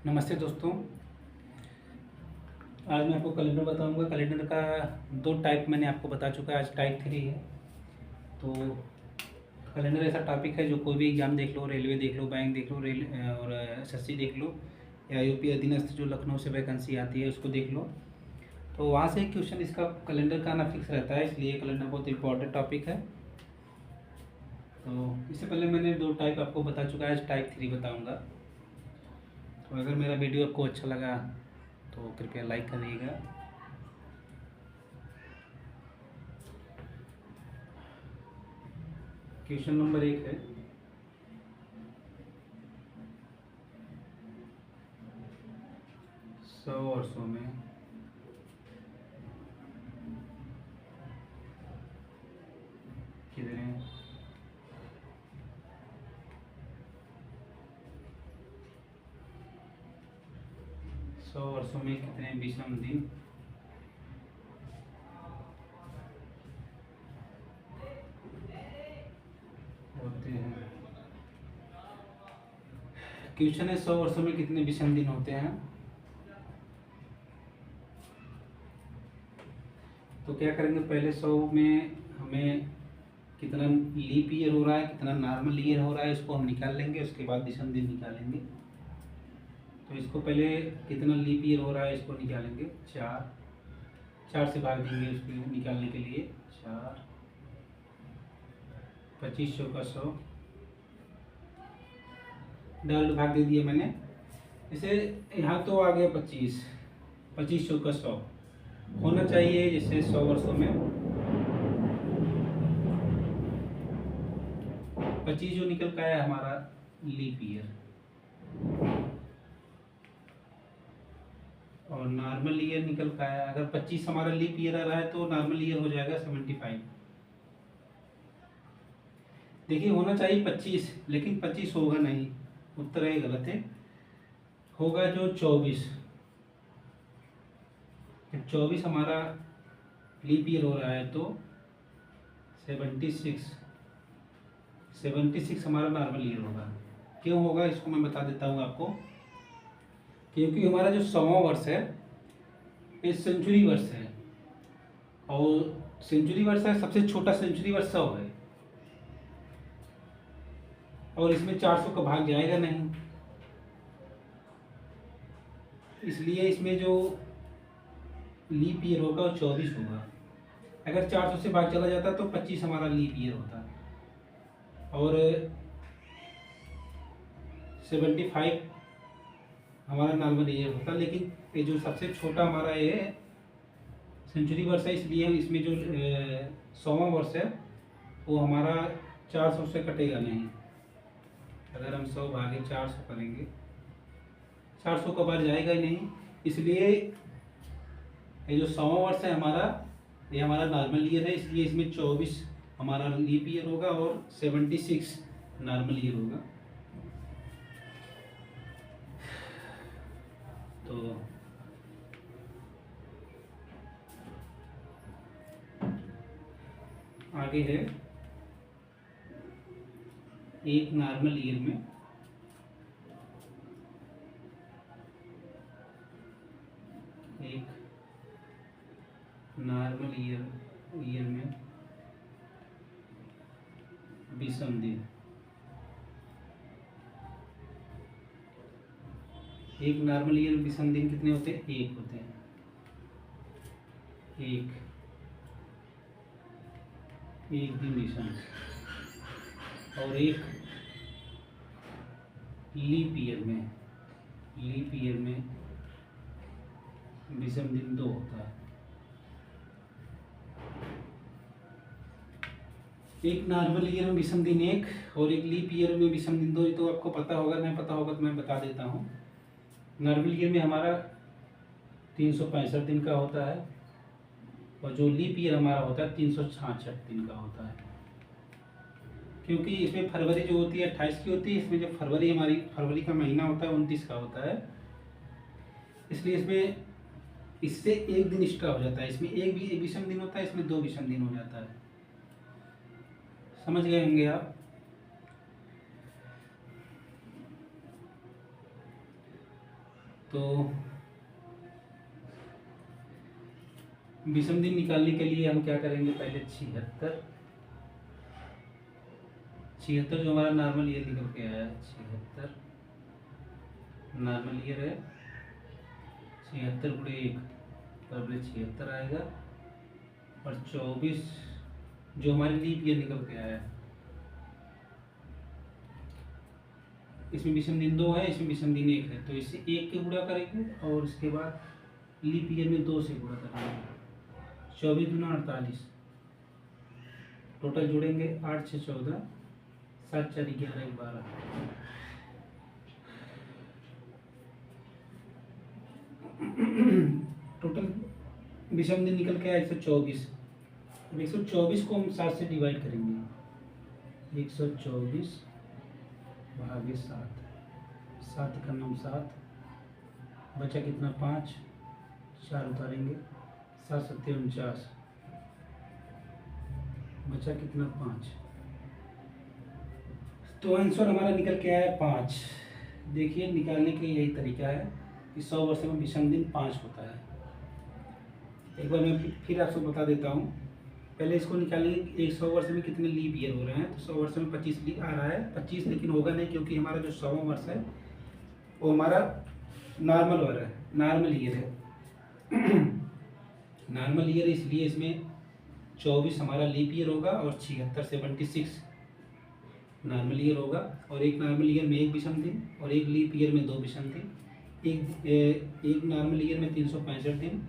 नमस्ते दोस्तों। आज मैं आपको कैलेंडर बताऊंगा। कैलेंडर का दो टाइप मैंने आपको बता चुका है, आज टाइप 3 है। तो कैलेंडर ऐसा टॉपिक है जो कोई भी एग्ज़ाम देख लो, रेलवे देख लो, बैंक देख लो, और एसएससी देख लो, या यूपी अधीनस्थ जो लखनऊ से वैकेंसी आती है उसको देख लो। तो वहाँ से एक क्वेश्चन इसका कैलेंडर का आना फिक्स रहता है, इसलिए कैलेंडर बहुत इंपॉर्टेंट टॉपिक है। तो इससे पहले मैंने दो टाइप आपको बता चुका है, आज टाइप 3 बताऊँगा। तो अगर मेरा वीडियो आपको अच्छा लगा तो कृपया लाइक करिएगा। क्वेश्चन नंबर 1 है, सौ वर्षों में कितने 100 वर्षों में कितने विषम दिन होते हैं। क्वेश्चन है 100 वर्षों में कितने विषम दिन होते हैं। तो क्या करेंगे, पहले 100 में हमें कितना लीप ईयर हो रहा है, कितना नॉर्मल ईयर हो रहा है, इसको हम निकाल लेंगे। उसके बाद विषम दिन निकालेंगे। तो इसको पहले कितना लीप ईयर हो रहा है इसको निकालेंगे। 4 से भाग देंगे उसको निकालने के लिए। 4 2500 का 100 डायरेक्ट भाग दे दिया मैंने। जैसे यहाँ तो आ गया 2500 का 100 होना चाहिए। जैसे 100 वर्षों में 25 जो निकल का है हमारा लीप ईयर, और नॉर्मल ईयर निकल का है। अगर 25 हमारा लीप ईयर आ रहा है तो नॉर्मल ईयर हो जाएगा 75। देखिए होना चाहिए 25, लेकिन 25 होगा नहीं, उत्तर है गलत है। होगा जो 24। 24 हमारा लीप ईयर हो रहा है तो 76 हमारा नॉर्मल ईयर होगा। क्यों होगा इसको मैं बता देता हूँ आपको। क्योंकि हमारा जो 100वां वर्ष है ये सेंचुरी वर्ष है, और सेंचुरी वर्ष है, सबसे छोटा सेंचुरी वर्ष 100 है, और इसमें 400 का भाग जाएगा नहीं, इसलिए इसमें जो लीप ईयर होगा वो 24 होगा। अगर 400 से भाग चला जाता तो 25 हमारा लीप ईयर होता, और 75 हमारा नॉर्मल ईयर होता। लेकिन ये जो सबसे छोटा हमारा ये सेंचुरी वर्ष है, इसलिए इसमें जो 100वां वर्ष है वो हमारा 400 से कटेगा नहीं। अगर हम 100 भागे 400 करेंगे, 400 का बार जाएगा ही नहीं, इसलिए ये जो 100वां वर्ष है हमारा, ये हमारा नॉर्मल ईयर है, इसलिए इसमें 24 हमारा लीप ईयर होगा और 76 नॉर्मल ईयर होगा। तो आगे है, एक नॉर्मल ईयर में में विषम दिन, एक नॉर्मल ईयर में विषम दिन कितने होते हैं? 1 होते हैं। एक दिन विषम, और एक लीप ईयर में विषम दिन 2 होता है। एक नॉर्मल ईयर में विषम दिन 1 और एक लीप ईयर में विषम दिन 2। तो आपको पता होगा, नहीं पता होगा तो मैं बता देता हूँ। नॉर्मल ईयर में हमारा 365 दिन का होता है, और जो लीप ईयर हमारा होता है 366 दिन का होता है। क्योंकि इसमें फरवरी जो होती है 28 की होती है, इसमें जो फरवरी का महीना होता है 29 का होता है, इसलिए इसमें इससे एक दिन एक्स्ट्रा हो जाता है। इसमें एक विषम दिन होता है, इसमें 2 विषम दिन हो जाता है। समझ गए होंगे आप। तो विषम दिन निकालने के लिए हम क्या करेंगे, पहले 76 76 जो हमारा नॉर्मल ईयर निकल के आया है, 76 नॉर्मल ईयर है, 76 गुणे 1 बराबर 76 आएगा। और 24 जो हमारे लीप ईयर निकल के आया है, इसमें विषम दिन 2 है, इसमें विषम दिन 1 है, तो इसे 1 के गुणा करेंगे और उसके बाद लीप ईयर में 2 से गुणा करेंगे। 24 दूना 48, टोटल जोड़ेंगे 8 6 14, 7 4 11 12। टोटल विषम दिन निकल के आया 124। 124 को हम 7 से डिवाइड करेंगे। 124 भागे 7, 7 का नाम 7, बचा कितना 5, 4 उतारेंगे, 7 7 49, बचा कितना 5। तो आंसर हमारा निकल के आया 5। देखिए निकालने का यही तरीका है कि 100 वर्ष में विषम दिन 5 होता है। एक बार मैं फिर आपको बता देता हूँ। पहले इसको निकालेंगे 100 वर्ष में कितने लीप ईयर हो रहे हैं, तो 100 वर्ष में 25 लीप आ रहा है। 25 लेकिन होगा नहीं, क्योंकि हमारा जो 100वां वर्ष है वो हमारा नॉर्मल वर्ष है, नॉर्मल ईयर है। नॉर्मल ईयर इसलिए इसमें 24 हमारा लीप ईयर होगा और 76 76 नॉर्मल ईयर होगा। और एक नॉर्मल ईयर में 1 विषम दिन और एक लीप ईयर में 2 विषम दिन। एक नॉर्मल ईयर में 365 दिन,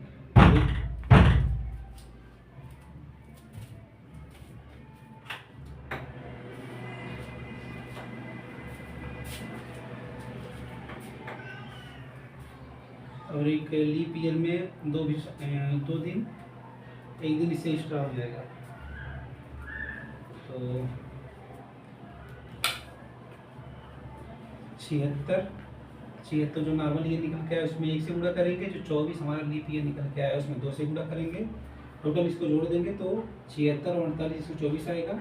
और एक लीप ईयर में 2 दिन, एक दिन इससे एक्स्ट्रा हो जाएगा। तो 76 जो नॉर्मल ईयर निकल के आया उसमें 1 से गुणा करेंगे, जो 24 हमारा लीप ईयर निकल के आया उसमें 2 से गुणा करेंगे। टोटल इसको जोड़ देंगे तो 76 और 48 124 आएगा।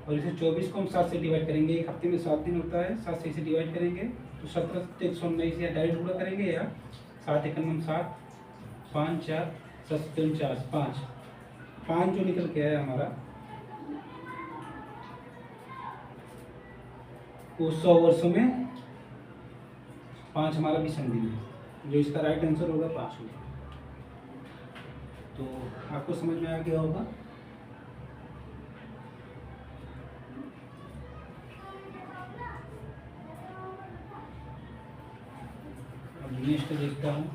और इसे 24 को हम 7 से डिवाइड करेंगे। एक हफ्ते में 7 दिन होता है, 7 से इसे डिवाइड करेंगे तो 17 119 या डायरेक्ट गुणा करेंगे, या 7 1 7 5 4 7 49 5 जो निकल के आया हमारा वो 100 वर्षों में 5 हमारा विषम दिन है, जो इसका राइट आंसर होगा 5 होगा। तो आपको समझ में आ गया होगा। अब नेक्स्ट देखता हूँ।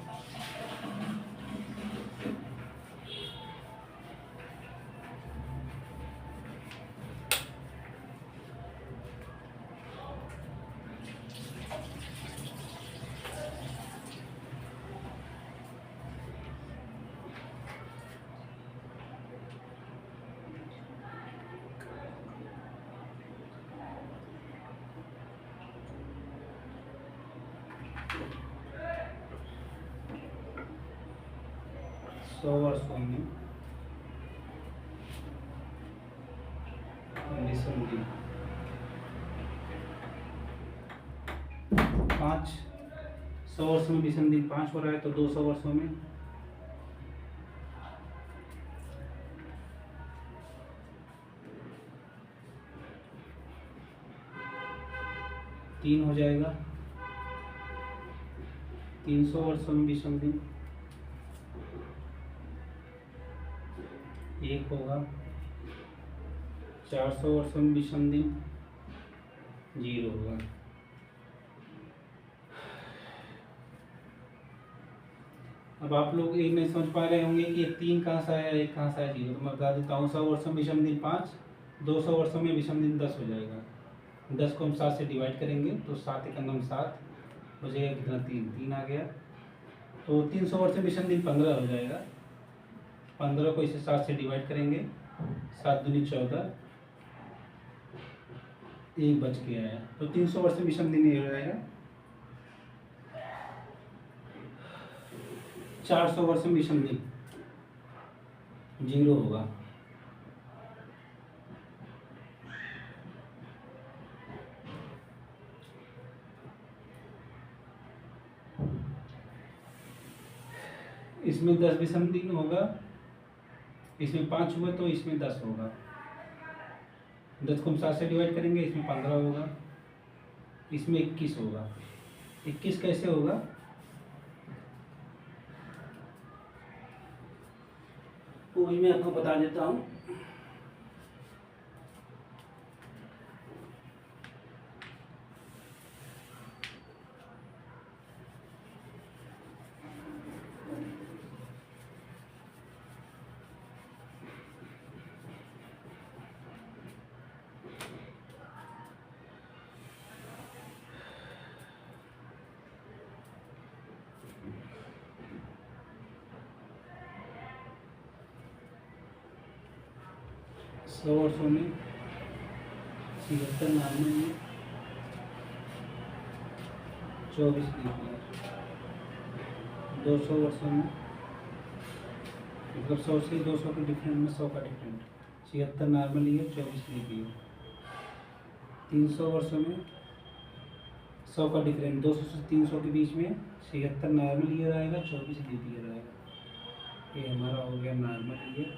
सौ वर्षों में विषम दिन 5, 100 वर्षों में विषम दिन 5 हो रहा है, तो 200 वर्षों में 3 हो जाएगा। 300 वर्षों में विषम दिन 1 होगा। 400 वर्षों में विषम दिन 0 होगा। अब आप लोग एक नहीं समझ पा रहे होंगे कि 3 कहाँ से आया, 1 कहाँ से आया, 0। तो मैं बता देता हूँ। 100 वर्षों में विषम दिन 5, 200 वर्षों में विषम दिन 10 हो जाएगा। 10 को हम 7 से डिवाइड करेंगे तो 7 1 7 हो जाएगा, कितना 3 आ गया। तो 300 वर्ष में विषम दिन 15 हो जाएगा। 15 को इसे 7 से डिवाइड करेंगे, 7 दूनी 14, 1 बच के आया। तो 300 वर्ष में विषम दिन ये हो जाएगा। 400 वर्ष में विषम दिन 0 होगा। इसमें 10 विषम दिन होगा, इसमें 5 हुआ तो इसमें 10 होगा। 10 को हम 7 से डिवाइड करेंगे, इसमें 15 होगा, इसमें 21 होगा। 21 कैसे होगा? वो भी मैं आपको बता देता हूँ। सौ वर्षों में 76 नॉर्मल ईयर, 24 लीप ईयर। 200 वर्षों में मतलब 100 से 200 के डिफरेंट में 100 का different, 76 normal year, 24 leap year. 300 वर्षों में 100 का डिफरेंट, 200 से 300 के बीच में 76 नॉर्मल ईयर आएगा, 24 लीप ईयर आएगा। ये हमारा हो गया नॉर्मल ईयर,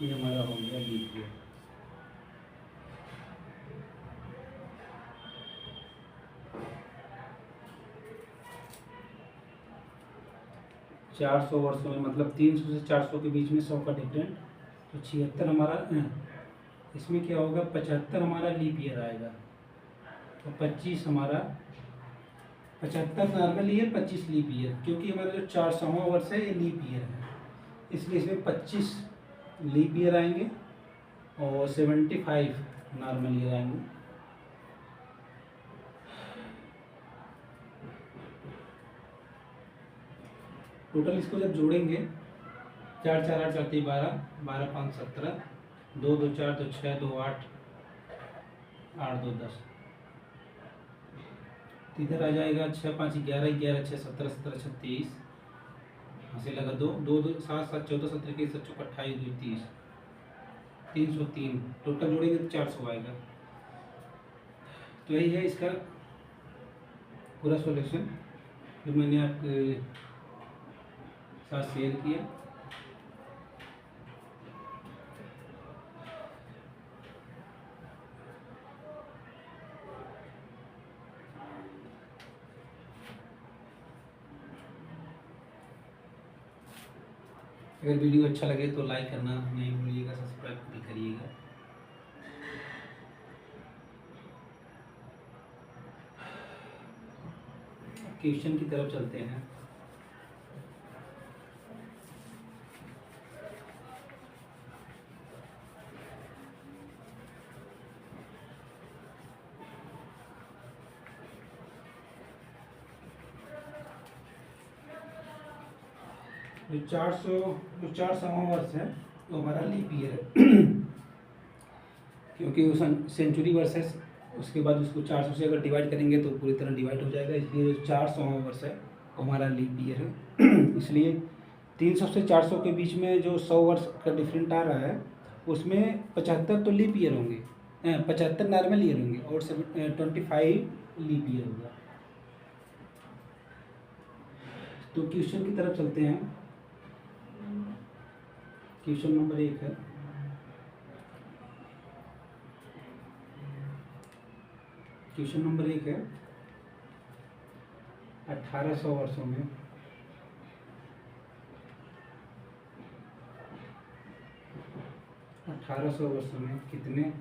ये हमारा हो गया लीप ईयर। चार 100 वर्षों में मतलब 300 से 400 के बीच में 100 का डिफरेंट, तो 76 हमारा, इसमें क्या होगा, 75 हमारा लीप ईयर आएगा। तो 25 हमारा, 75 नॉर्मल ईयर, 25 लीप ईयर, क्योंकि हमारा जो 400वां वर्ष है ये लीप ईयर है, इसलिए इसमें 25 लीप ईयर आएंगे और 75 नॉर्मल ईयर आएंगे। टोटल इसको जब जोड़ेंगे, 4 4 8 4 12, 12 5 17, 2 2 4 2 6 2 8, 8 2 10, इधर आ जाएगा 6 5 11 11 6 17 17 6 23, यहाँ से लगा 2 2 2 7 7 14 17 21 27 28 2 30, 303। टोटल जोड़ेंगे तो 400 आएगा। तो यही है इसका पूरा सॉल्यूशन जो मैंने आपके साथ शेयर किया। अगर वीडियो अच्छा लगे तो लाइक करना नहीं भूलिएगा, सब्सक्राइब भी करिएगा। क्वेश्चन की तरफ चलते हैं। जो 400वां वर्ष है वो हमारा लीप ईयर है क्योंकि वो सेंचुरी वर्ष है, उसके बाद उसको 400 से अगर डिवाइड करेंगे तो पूरी तरह डिवाइड हो जाएगा, इसलिए जो 400वां वर्ष है वो हमारा लीप ईयर है। इसलिए 300 से 400 के बीच में जो 100 वर्ष का डिफरेंट आ रहा है उसमें 75 तो लीप ईयर होंगे, 75 नॉर्मल ईयर होंगे और 25 लीप ईयर होगा। तो क्वेश्चन की तरफ चलते हैं। क्वेश्चन नंबर 1 है, क्वेश्चन नंबर 1 है 1800 वर्षों में 1800 वर्षों में कितने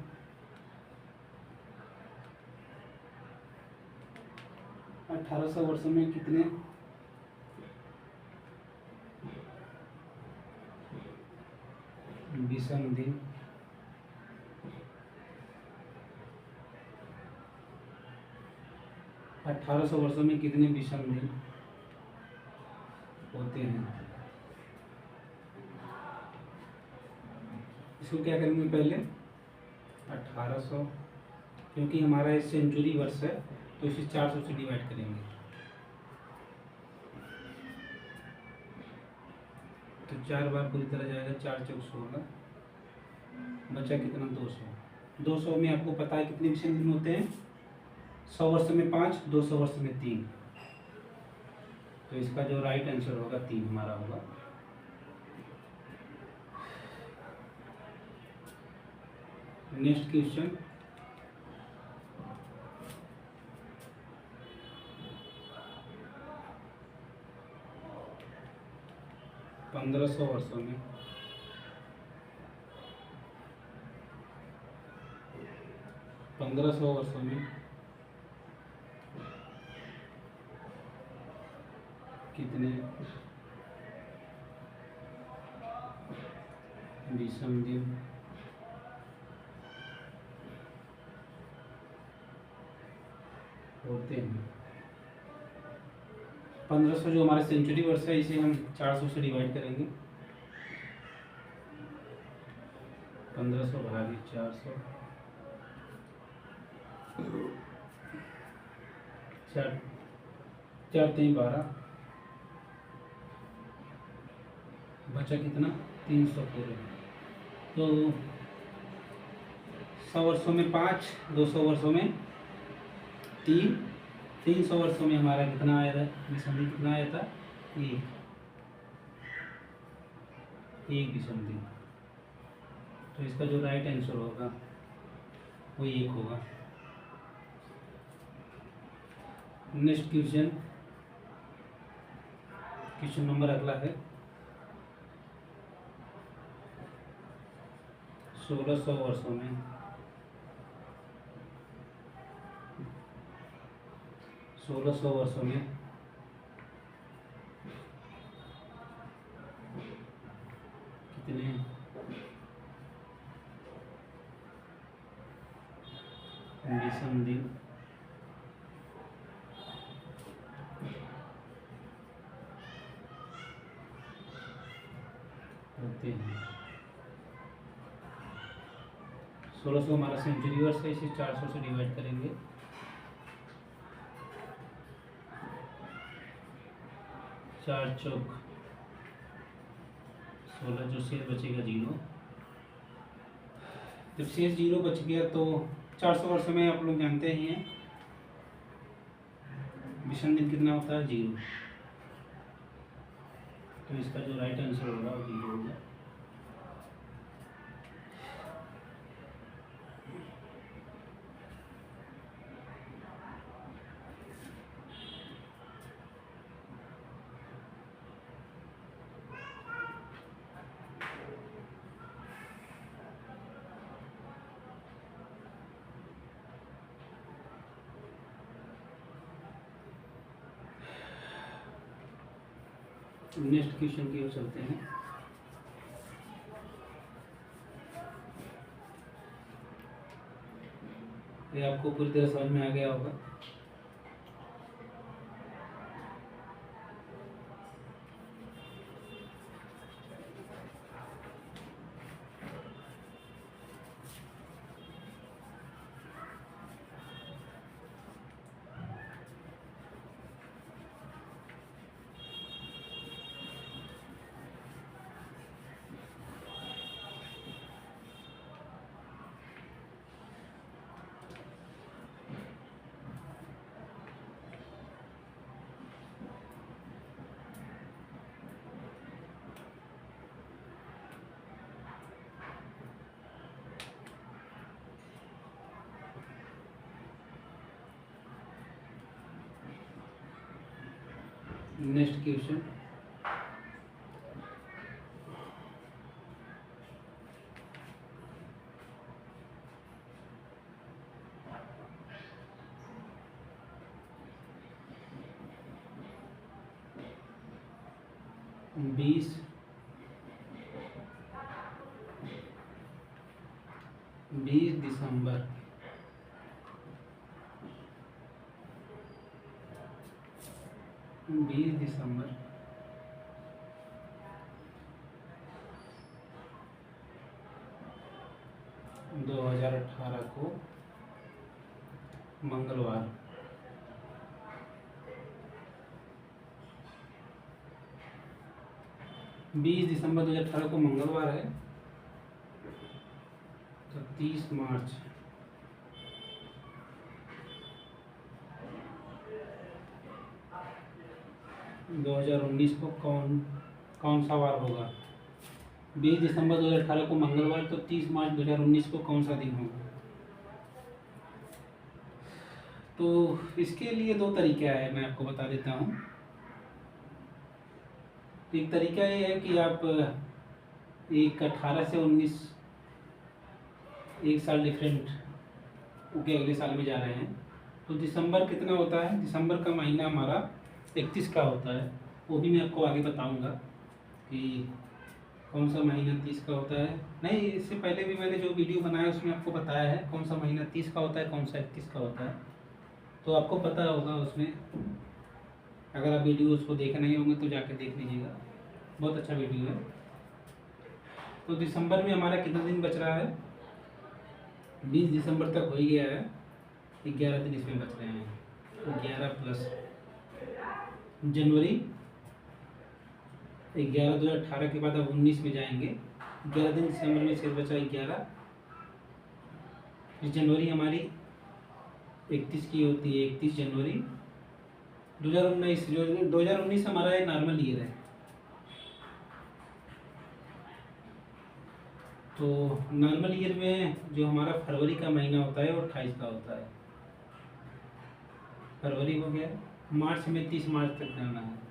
1800 वर्षों में कितने विषम दिन 1800 वर्षों में कितने विषम दिन होते हैं। इसको क्या करेंगे, पहले 1800, क्योंकि हमारा इस सेंचुरी वर्ष है तो इसे 400 से डिवाइड करेंगे, तो 4 बार पूरी तरह जाएगा, 4 चौक 16, बचा कितना 200। 200 में आपको पता है कितने विषम दिन होते हैं, 100 वर्ष में 5, 200 वर्ष में 3, तो इसका जो राइट आंसर होगा 3 हमारा होगा। नेक्स्ट क्वेश्चन, पंद्रह सौ वर्षों में कितने विषम दिन होते हैं? 1500 जो हमारा सेंचुरी वर्ष है, इसे हम 400 से डिवाइड करेंगे। 1500 भागित 400, 4 3 12, बचा कितना? 300 पूरे। तो 100 वर्षों में 5, 200 वर्षों में 3, 300 वर्षों में हमारा कितना आया था? विषम दिन कितना आया था? एक विषम दिन। तो इसका जो राइट आंसर होगा वो 1 होगा। नेक्स्ट क्वेश्चन, क्वेश्चन नंबर अगला है 1600 वर्षों में 1600 वर्षों में कितने विषम दिन होते हैं? 1600 हमारा सेंचुरी वर्ष है, इसे 400 से डिवाइड करेंगे। 4 चौक 16, जो शेष बचेगा 0। जब शेष 0 बच गया तो 400 वर्ष में आप लोग जानते ही हैं विषम दिन कितना होता है? 0। तो इसका जो राइट आंसर होगा वो 0 होगा। नेक्स्ट क्वेश्चन की ओर चलते हैं। ये आपको पूरी तरह समझ में आ गया होगा। नेक्स्ट क्वेश्चन, बीस 20 दिसंबर 2018 को मंगलवार 20 दिसंबर 2018 को मंगलवार है, तो 30 मार्च 2019 2019 को कौन कौन सा वार होगा? 20 दिसंबर 2018 को मंगलवार, तो 30 मार्च 2019 को कौन सा दिन होगा? तो इसके लिए दो तरीका है, मैं आपको बता देता हूँ। एक तरीका ये है कि आप एक 18 से 19 एक साल डिफरेंट के अगले साल में जा रहे हैं, तो दिसंबर कितना होता है? दिसंबर का महीना हमारा 31 का होता है, वो भी मैं आपको आगे बताऊंगा कि कौन सा महीना 30 का होता है। नहीं, इससे पहले भी मैंने जो वीडियो बनाया उसमें आपको बताया है कौन सा महीना 30 का होता है, कौन सा 31 का होता है, तो आपको पता होगा उसमें। अगर आप वीडियो उसको देख नहीं होंगे तो जाकर देख लीजिएगा, बहुत अच्छा वीडियो है। तो दिसंबर में हमारा कितना दिन बच रहा है? 20 दिसंबर तक हो ही गया है, 11 दिन इसमें बच रहे हैं। तो 11 प्लस जनवरी 11 2018 के बाद अब 19 में जाएंगे। 11 दिन दिसंबर में शेष बचा 11। जनवरी हमारी 31 की होती है, 31 जनवरी 2019। जो 2019 हमारा एक नॉर्मल ईयर है, तो नॉर्मल ईयर में जो हमारा फरवरी का महीना होता है वो 28 का होता है। फरवरी हो गया, मार्च में 30 मार्च तक जाना है,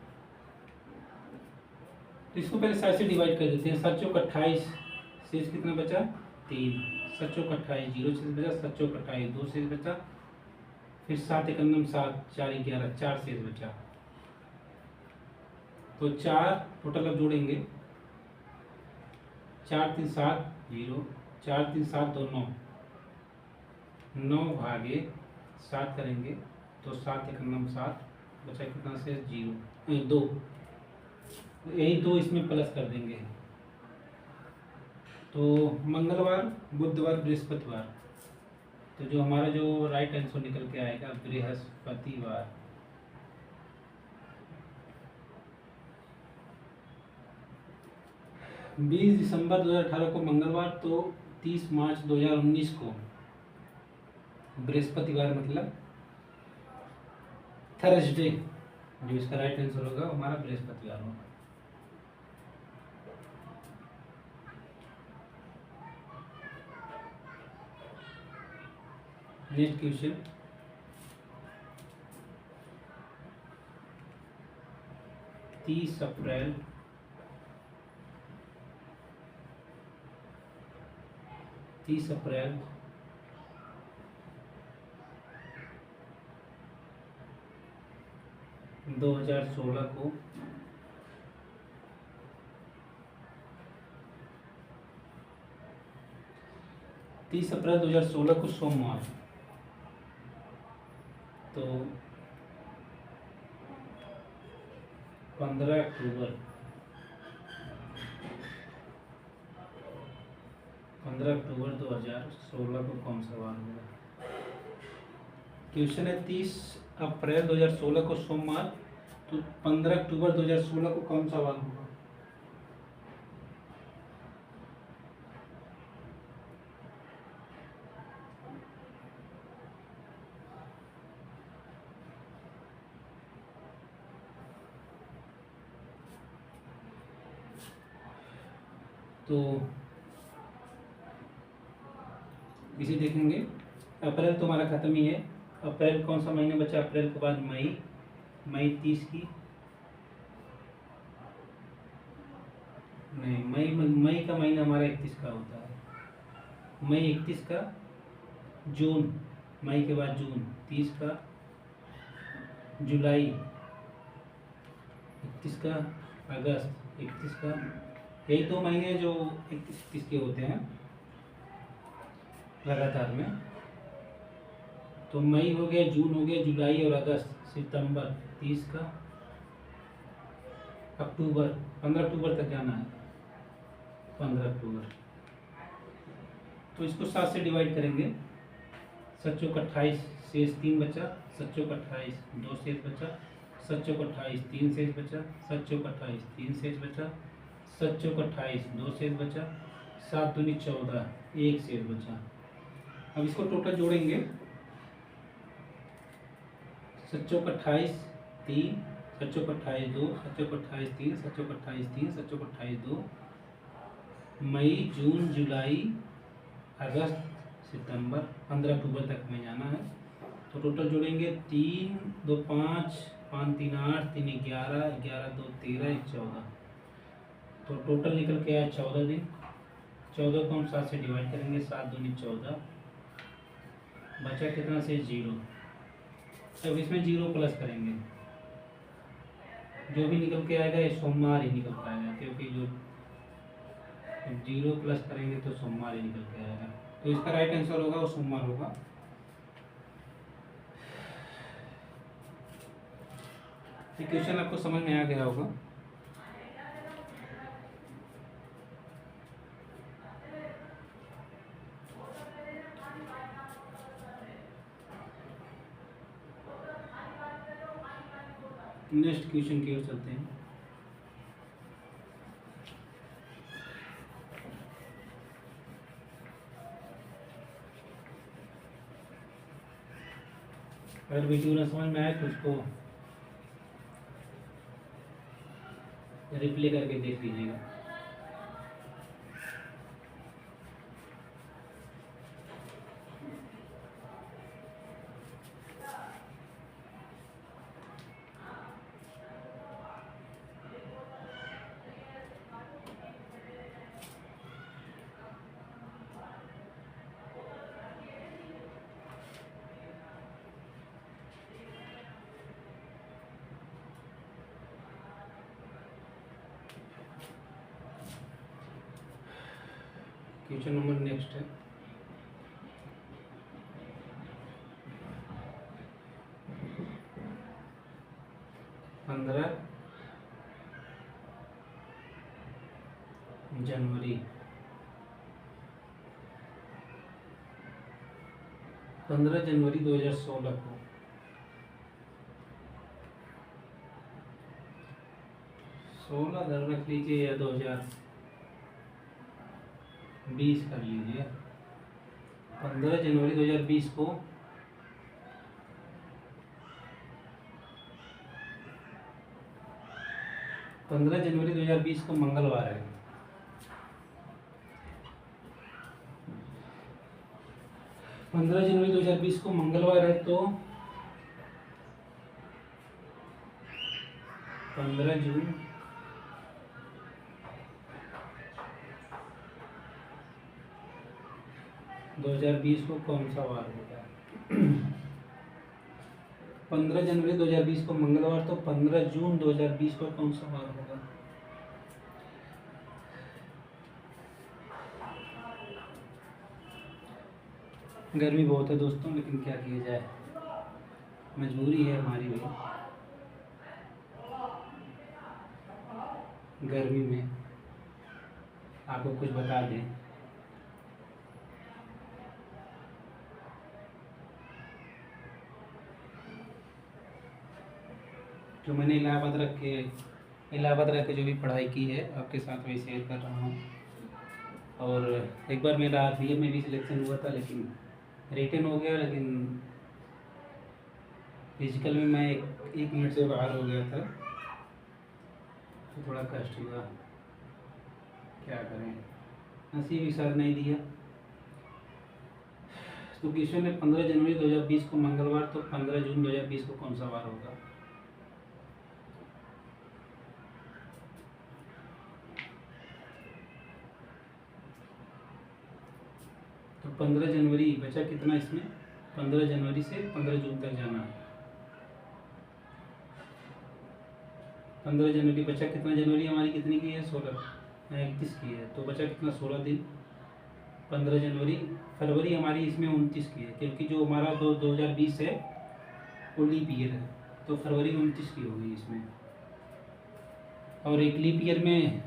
तो इसको पहले 7 से डिवाइड कर देते हैं। 7 चौक 28, शेष कितना बचा? 3। 7 चौक 28, 0 शेष बचा। 7 चौक 28, 2 शेष बचा। फिर 7 एकम 7, 4 11, 4 शेष बचा। तो 4 टोटल अब जोड़ेंगे, 4 3 7 0, 4 3 7 2 9, 9 भागे 7 करेंगे तो 7 एकम 7 बचा, कितना शेष? 0 2। यही 2 इसमें प्लस कर देंगे। तो मंगलवार, बुधवार, बृहस्पतिवार, तो जो हमारा जो राइट आंसर निकल के आएगा बृहस्पतिवार। बीस दिसंबर 2018 को मंगलवार, तो 30 मार्च 2019 को बृहस्पतिवार, मतलब थर्सडे, जो इसका राइट आंसर होगा हमारा बृहस्पतिवार होगा। नेक्स्ट क्वेश्चन, तीस अप्रैल 2016 को सोमवार, तो 15 अक्टूबर 2016 को कौन सा वार होगा? क्वेश्चन है 30 अप्रैल 2016 को सोमवार, तो 15 अक्टूबर 2016 को कौन सा वार होगा? तो इसे देखेंगे। अप्रैल तो हमारा खत्म ही है। अप्रैल कौन सा महीना बचा? अप्रैल के बाद मई 30 की, नहीं, मई का महीना हमारा 31 का होता है। मई 31 का, जून, मई के बाद जून 30 का, जुलाई 31 का, अगस्त 31 का। यही 2 महीने जो 31 के होते हैं लगातार में। तो मई हो गया, जून हो गया, जुलाई और अगस्त, सितंबर 30 का, अक्टूबर 15 अक्टूबर तक जाना है, 15 अक्टूबर। तो इसको 7 से डिवाइड करेंगे। 7 चौक 28, शेष 3 बचा। 7 चौक 28, 2 शेष बचा। 7 चौक 28, 3 शेष बचा। 7 चौक 28, 3 शेष बचा। 7 चौक 28, 2 शेष बचा। 7 दूनी 14, 1 शेष बचा। अब इसको टोटल जोड़ेंगे। 7 चौक 28, 3, 7 चौक 28 2, 7 चौक 28 3, 7 चौक 28 3, 7 चौक 28 2, मई जून जुलाई अगस्त सितंबर 15 अक्टूबर तक में जाना है। तो टोटल जोड़ेंगे 3 2 5, 5 3 8, 3 11, 11 2 13, 1 14। तो टोटल निकल के आया 14 दिन। 14 को हम 7 से डिवाइड करेंगे, 7 दूनी 14, बचा कितना से 0। अब इसमें 0 प्लस करेंगे, जो भी निकल के आएगा ये सोमवार ही निकल पाएगा, क्योंकि जो 0 प्लस करेंगे तो सोमवार ही निकल के आएगा। तो इसका राइट आंसर होगा वो सोमवार होगा। ये क्वेश्चन आपको समझ में आ गया होगा। नेक्स्ट क्वेश्चन की ओर चलते हैं। अगर वीडियो ना समझ में आए तो उसको रिप्ले करके देख लीजिएगा। क्वेश्चन नंबर नेक्स्ट है। जनवरी 15 जनवरी 2016 को 16 धर रख लीजिए या 2020 कर लीजिए। 15 जनवरी 2020 को 15 जनवरी 2020 को मंगलवार है। 15 जनवरी 2020 को मंगलवार है, तो 15 जून 2020 को कौन सा वार होगा? 15 जनवरी 2020 को मंगलवार, तो 15 जून 2020 को कौन सा वार होगा? गर्मी बहुत है दोस्तों, लेकिन क्या किया जाए, मजबूरी है हमारी भी। गर्मी में आपको कुछ बता दें, जो मैंने इलाहाबाद रख के जो भी पढ़ाई की है आपके साथ वही शेयर कर रहा हूँ। और एक बार मेरा RPF में भी सिलेक्शन हुआ था, लेकिन रिटन हो गया, लेकिन फिजिकल में मैं एक मिनट से बाहर हो गया था, तो थोड़ा कष्ट हुआ, क्या करें, नसीब ही साथ नहीं दिया। तो क्वेश्चन है 15 जनवरी 2020 को मंगलवार, तो 15 जून 2020 को कौन सा वार होगा? तो 15 जनवरी बचा कितना इसमें? 15 जनवरी से 15 जून तक जाना है। 15 जनवरी बचा कितना? जनवरी हमारी कितनी की है? 31 की है, तो बचा कितना? 16 दिन। 15 जनवरी, फरवरी हमारी इसमें 29 की है, क्योंकि जो हमारा 2020 है वो लीप ईयर है, तो फरवरी 29 की होगी इसमें। और एक लीप ईयर में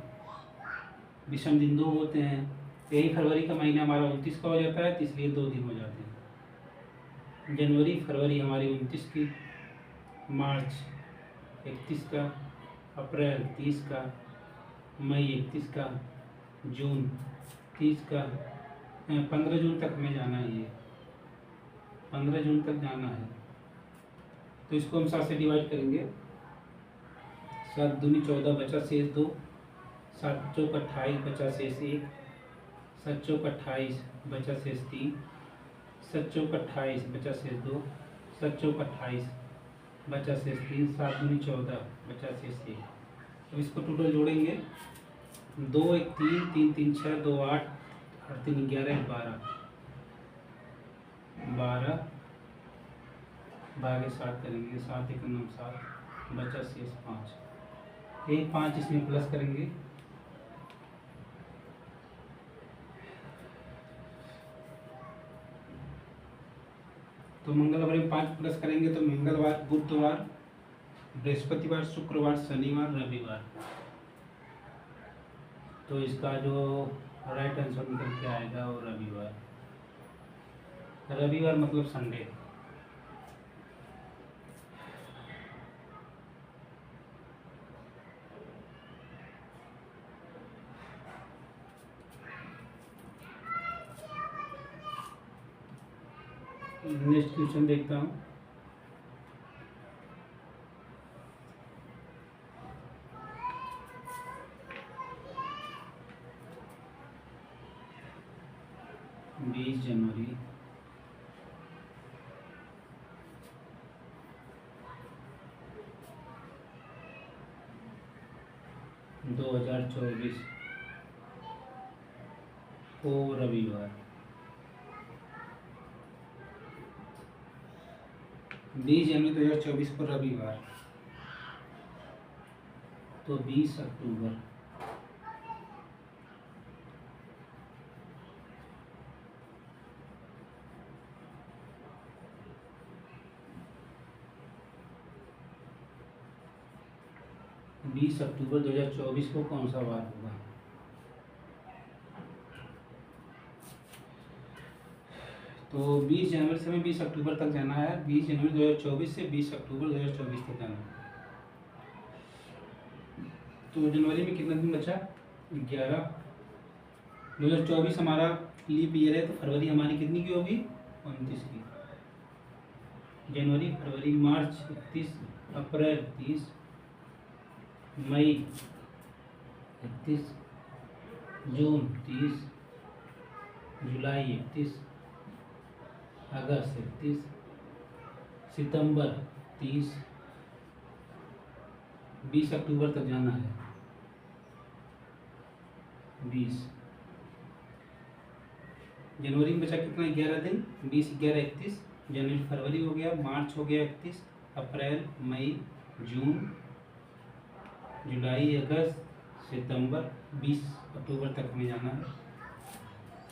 विषम दिन 2 होते हैं, यही फरवरी का महीना हमारा 29 का हो जाता है, तो इसलिए 2 दिन हो जाते हैं। जनवरी फरवरी हमारी 29 की, मार्च 31 का, अप्रैल 30 का, मई 31 का, जून 30 का, 15 जून तक हमें जाना है। ये 15 जून तक जाना है, तो इसको हम 7 से डिवाइड करेंगे। 7 दूनी 14 बचा शेष 2, 7 चौक 28 बचा शेष 1, 7 चौक 28 बचा शेष 3, 7 चौक 28 बचा शेष 2, 7 चौक 28 बचा शेष 3, 7 दूनी 14 बचा शेष 1। अब इसको टोटल जोड़ेंगे, 2 1 3, 3 3 6, 2 8, 8 3 11, 12, 12 भागे 7 करेंगे, 7 1 9 7, बचा शेष 5, 1 5 इसमें प्लस करेंगे, तो मंगलवार में 5 प्लस करेंगे तो मंगलवार, बुधवार, बृहस्पतिवार, शुक्रवार, शनिवार, रविवार। तो इसका जो राइट आंसर निकल के आएगा वो रविवार। रविवार मतलब संडे। नेक्स्ट क्वेश्चन देखता हूँ। जनवरी 2024 को रविवार, 20 जनवरी 2024 को रविवार, तो 20 अक्टूबर। बीस अक्टूबर 2024 को कौन सा वार होगा? तो 20 जनवरी से हमें 20 अक्टूबर तक जाना है। 20 जनवरी 2024 से 20 अक्टूबर 2024 तक जाना है। तो जनवरी में कितना दिन बचा? 11। 2024 हमारा लीप ईयर है, तो फरवरी हमारी कितनी की होगी? 29 की। जनवरी, फरवरी, मार्च 31, अप्रैल 30, मई 31, जून 30, जुलाई 31, अगस्त 31, सितंबर 30, 20 अक्टूबर तक जाना है। 20 जनवरी में बचा कितना? 11 दिन। 20 11 31, जनवरी फरवरी हो गया, मार्च हो गया 31, अप्रैल, मई, जून, जुलाई, अगस्त, सितंबर, 20 अक्टूबर तक हमें जाना है।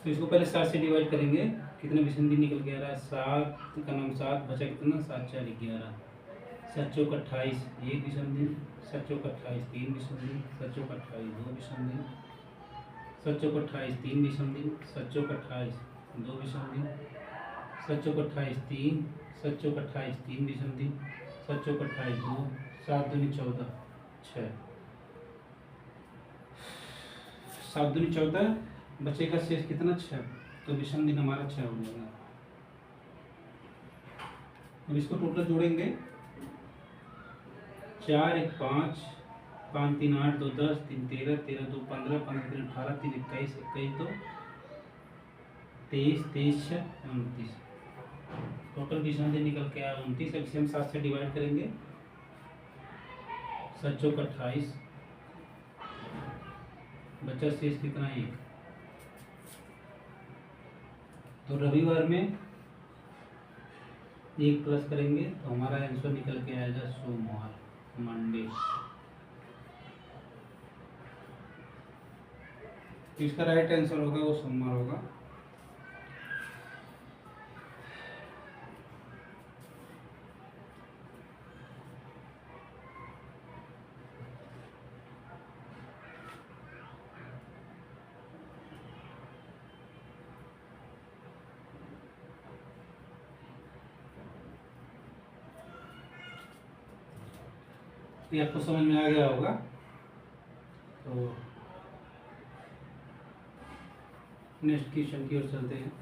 तो इसको पहले 7 से डिवाइड करेंगे। कितने विषम निकल के आ रहा है? 7 का नाम 7, बचा कितना? 7 4 11, 7 चौक 28 1 विषम दिन, 7 चौक 28 3 विषम दिन, 7 चौक 28 2 विषम दिन, 7 चौक 28 3 विषम दिन, 7 चौक 28 2 विषम दिन, 7 चौक 28 3, 7 चौक 28 3 विषम दिन, 7 चौक 28 2, 7 दूनी 14 6, 7 दूनी 14, बचेगा शेष कितना? 6। तो विषम दिन हमारा 6 हो जाएगा। अब इसको टोटल जोड़ेंगे। 4 1 5, 5 3 8 2 10, 3 13, 13 2 15, 15 3 18, 3 21, 21 2 23, 23 6 29। टोटल विषम दिन निकल के आया 29। अब इसे हम 7 से डिवाइड करेंगे। 7 चौक 28, बचा शेष कितना? 1। तो रविवार में 1 प्लस करेंगे तो हमारा आंसर निकल के आएगा सोमवार, मंडे। इसका राइट आंसर होगा वो सोमवार होगा। ये आपको समझ में आ गया होगा। तो नेक्स्ट क्वेश्चन की ओर चलते हैं।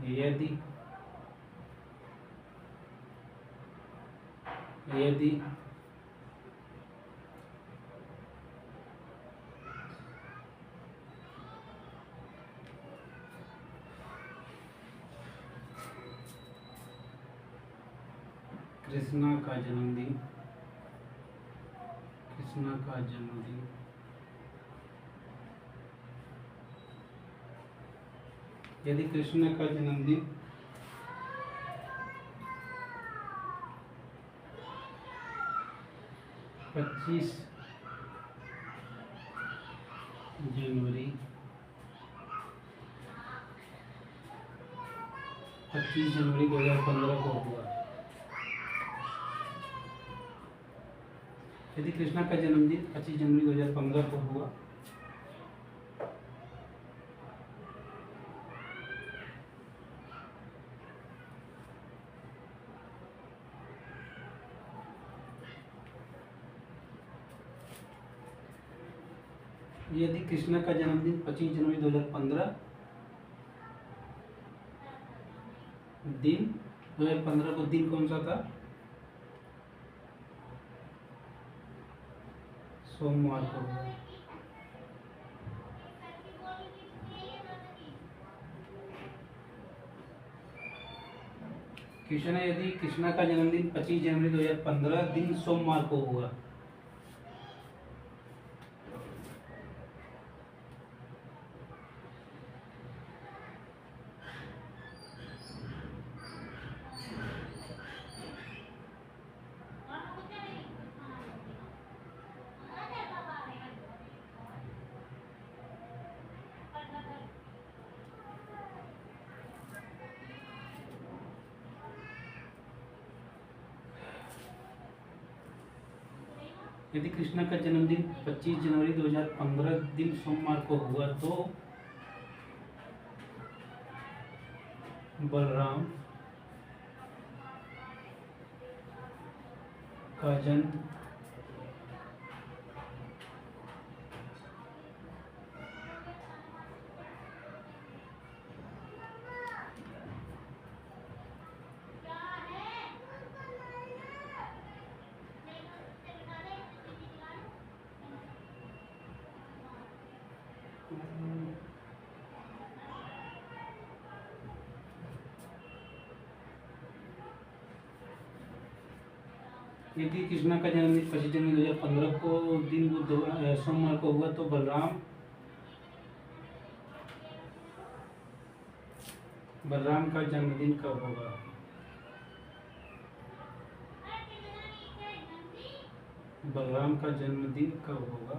यदि यदि कृष्णा का जन्मदिन यदि कृष्ण का जन्मदिन 25 जनवरी 2015 को हुआ। यदि कृष्णा का जन्मदिन 25 जनवरी 2015 को हुआ यदि कृष्णा का जन्मदिन 25 जनवरी 2015 दिन 2015 को दिन कौन सा था? सोमवार को। क्वेश्चन है यदि कृष्णा का जन्मदिन 25 जनवरी 2015 दिन सोमवार को हुआ यदि कृष्णा का जन्मदिन 25 जनवरी 2015 दिन सोमवार को हुआ तो बलराम का जन्म यदि कृष्णा का जन्मदिन 25 जनवरी 2015 को दिन सोमवार को हुआ तो बलराम का जन्मदिन कब होगा? बलराम का जन्मदिन कब होगा?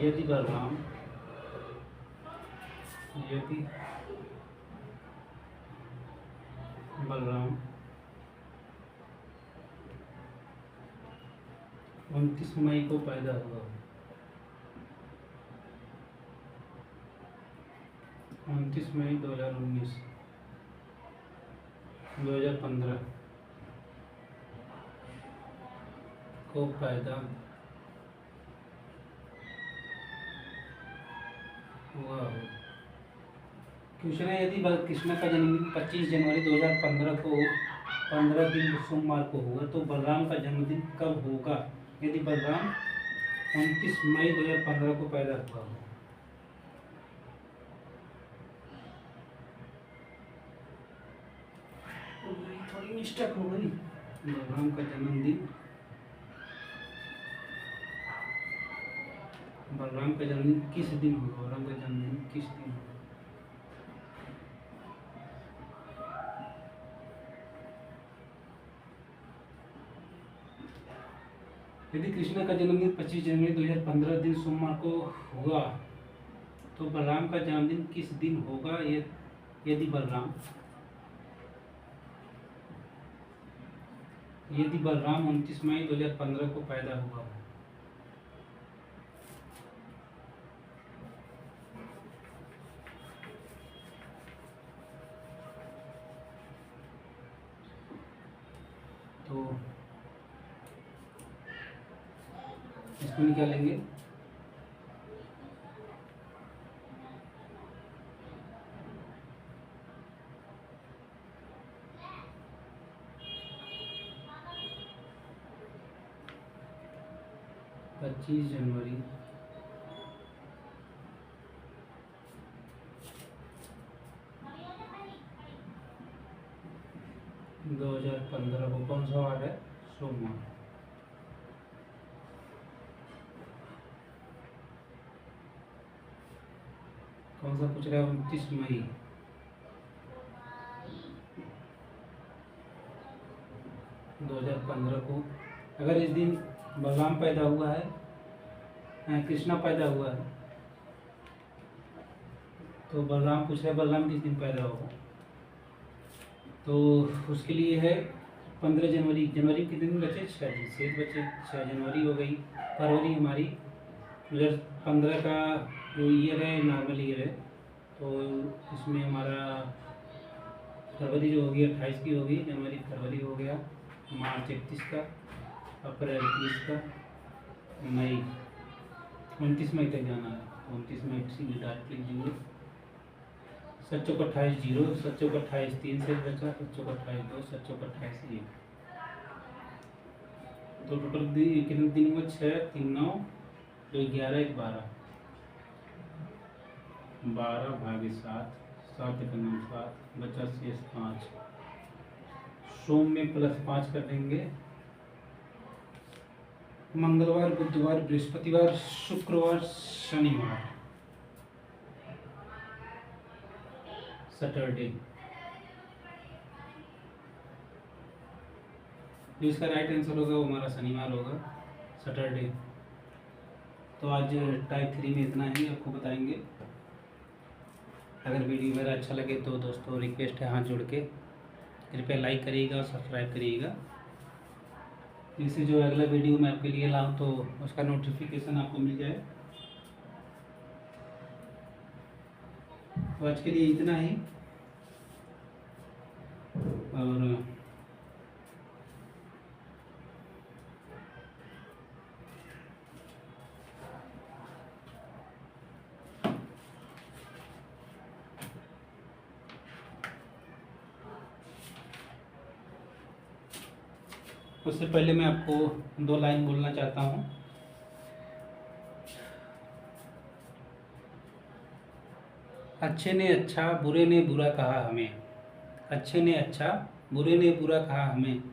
यदि बलराम 29 मई को पैदा हुआ 29 मई 2015 को पैदा हुआ हो। क्वेश्चन है यदि कृष्णा का जन्मदिन 25 जनवरी 2015 को 15 दिन सोमवार को हुआ तो बलराम का जन्मदिन कब होगा? यदि बलराम 29 मई 2015 को पैदा हुआ हो। थोड़ी मिस्टेक हो गई। बलराम का जन्मदिन किस दिन होगा? बलराम का जन्मदिन किस दिन होगा? यदि कृष्णा का जन्मदिन 25 जनवरी 2015 दिन सोमवार को हुआ तो बलराम का जन्मदिन किस दिन होगा? यदि बलराम 29 मई 2015 को पैदा हुआ तो इसको निकालेंगे 25 जनवरी 2015 को कौन सा वार है? सोमवार। कौन सा पूछ रहा है? 29 मई 2015 को। अगर इस दिन बलराम पैदा हुआ है, कृष्णा पैदा हुआ है, तो बलराम पूछ रहा है बलराम किस दिन पैदा होगा, तो उसके लिए है 15 जनवरी। जनवरी कितने दिन बचे? 6 दिन। शेष बचे 6 जनवरी हो गई। फरवरी हमारी 2015 का जो ईयर है नॉर्मल ईयर है, तो इसमें हमारा फरवरी जो होगी 28 की होगी, जनवरी फरवरी हो गया, मार्च 31 का, अप्रैल 30 का, मई 29 मई तक जाना है। 29 मई सीधे डायरेक्ट लिख देंगे। 7 चौक 28 0, 7 चौक 28 3 से बचा, 7 चौक 28 2, 7 चौक 28 1, तो टोटल कितने दिन हुआ? 6 3 9 2 11 1 12, 12 भागे 7, 7 1 9 7, बचा शेष 5। सोम में +5 कर देंगे। मंगलवार, बुधवार, बृहस्पतिवार, शुक्रवार, शनिवार, सैटरडे। जो इसका राइट आंसर होगा वो हमारा शनिवार होगा, सैटरडे। तो आज टाइप 3 में इतना ही आपको बताएंगे। अगर वीडियो मेरा अच्छा लगे तो दोस्तों रिक्वेस्ट है हाथ जोड़ के कृपया लाइक करिएगा और सब्सक्राइब करिएगा, जिससे जो अगला वीडियो मैं आपके लिए लाऊं तो उसका नोटिफिकेशन आपको मिल जाए। तो आज के लिए इतना ही, और उससे पहले मैं आपको 2 लाइन बोलना चाहता हूँ। अच्छे ने अच्छा, बुरे ने बुरा कहा हमें। अच्छे ने अच्छा, बुरे ने बुरा कहा हमें।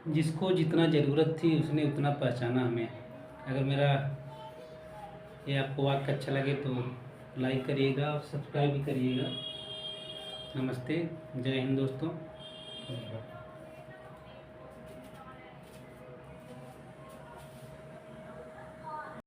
जिसको जितना ज़रूरत थी उसने उतना पहचाना हमें। अगर मेरा ये आपको वाक्य अच्छा लगे तो लाइक करिएगा और सब्सक्राइब भी करिएगा। नमस्ते, जय हिंद दोस्तों।